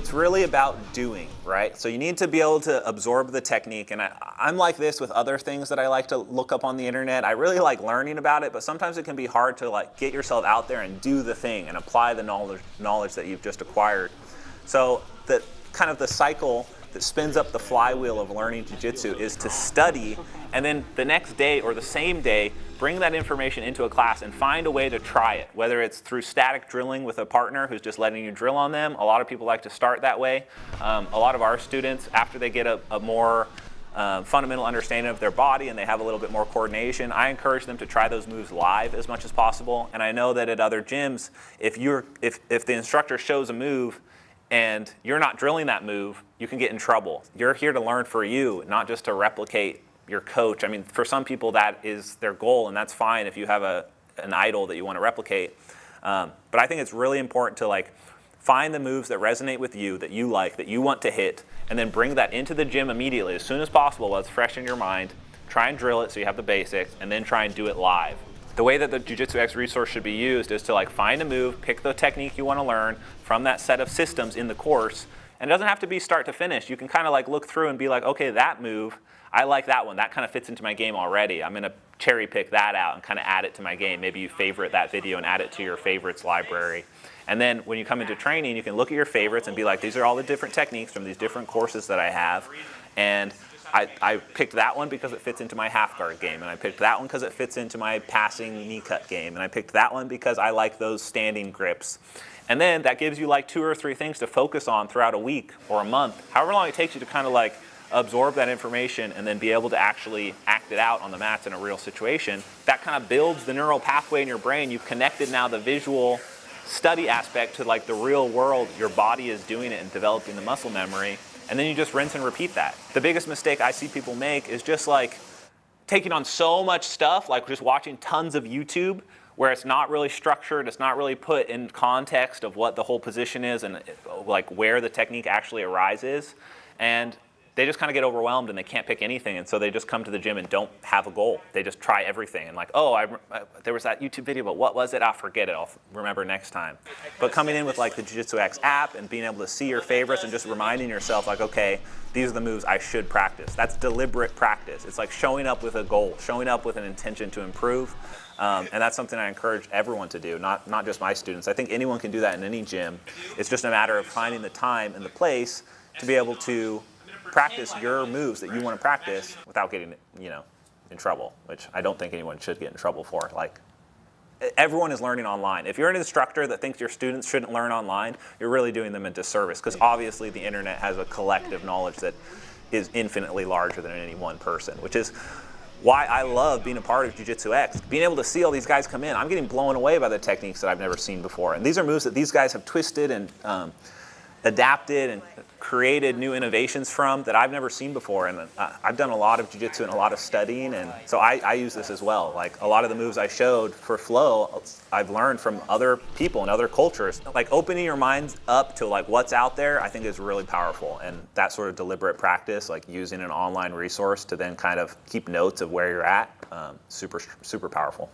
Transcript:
it's really about doing, right? So you need to be able to absorb the technique, and I'm like this with other things that I like to look up on the internet. I really like learning about it, but sometimes it can be hard to like get yourself out there and do the thing and apply the knowledge that you've just acquired. So the kind of the cycle that spins up the flywheel of learning jiu-jitsu is to study, and then the next day or the same day, bring that information into a class and find a way to try it, whether it's through static drilling with a partner who's just letting you drill on them. A lot of people like to start that way. A lot of our students, after they get a more fundamental understanding of their body and they have a little bit more coordination, I encourage them to try those moves live as much as possible. And I know that at other gyms, if the instructor shows a move and you're not drilling that move, you can get in trouble. You're here to learn for you, not just to replicate your coach. I mean, for some people that is their goal, and that's fine if you have an idol that you want to replicate. But I think it's really important to like find the moves that resonate with you, that you like, that you want to hit, and then bring that into the gym immediately as soon as possible while it's fresh in your mind. Try and drill it so you have the basics, and then try and do it live. The way that the Jiu-Jitsu X resource should be used is to like find a move, pick the technique you want to learn from that set of systems in the course, and it doesn't have to be start to finish. You can kind of like look through and be like, okay, that move, I like that one. That kind of fits into my game already. I'm going to cherry pick that out and kind of add it to my game. Maybe you favorite that video and add it to your favorites library. And then when you come into training, you can look at your favorites and be like, these are all the different techniques from these different courses that I have. And I picked that one because it fits into my half guard game. And I picked that one because it fits into my passing knee cut game. And I picked that one because I like those standing grips. And then that gives you like 2 or 3 things to focus on throughout a week or a month, however long it takes you to kind of like absorb that information and then be able to actually act it out on the mats in a real situation. That kind of builds the neural pathway in your brain. You've connected now the visual study aspect to like the real world. Your body is doing it and developing the muscle memory. And then you just rinse and repeat that. The biggest mistake I see people make is just like taking on so much stuff, like just watching tons of YouTube where it's not really structured, it's not really put in context of what the whole position is and like where the technique actually arises. And they just kind of get overwhelmed and they can't pick anything, and so they just come to the gym and don't have a goal. They just try everything and like, oh, there was that YouTube video, but what was it? I'll forget it. I'll remember next time. But coming in with like the Jiu-Jitsu X app and being able to see your favorites and just reminding yourself like, okay, these are the moves I should practice. That's deliberate practice. It's like showing up with a goal, showing up with an intention to improve. And that's something I encourage everyone to do, not just my students. I think anyone can do that in any gym. It's just a matter of finding the time and the place to be able to practice your moves that you want to practice without getting, in trouble, which I don't think anyone should get in trouble for. Like, everyone is learning online. If you're an instructor that thinks your students shouldn't learn online, you're really doing them a disservice, because obviously the internet has a collective knowledge that is infinitely larger than any one person, which is why I love being a part of Jiu-Jitsu X. Being able to see all these guys come in, I'm getting blown away by the techniques that I've never seen before. And these are moves that these guys have twisted and adapted and created new innovations from that I've never seen before. And I've done a lot of jiu-jitsu and a lot of studying, and so I use this as well. Like a lot of the moves I showed for flow, I've learned from other people and other cultures. Like opening your minds up to like what's out there, I think is really powerful. And that sort of deliberate practice, like using an online resource to then kind of keep notes of where you're at, super, super powerful.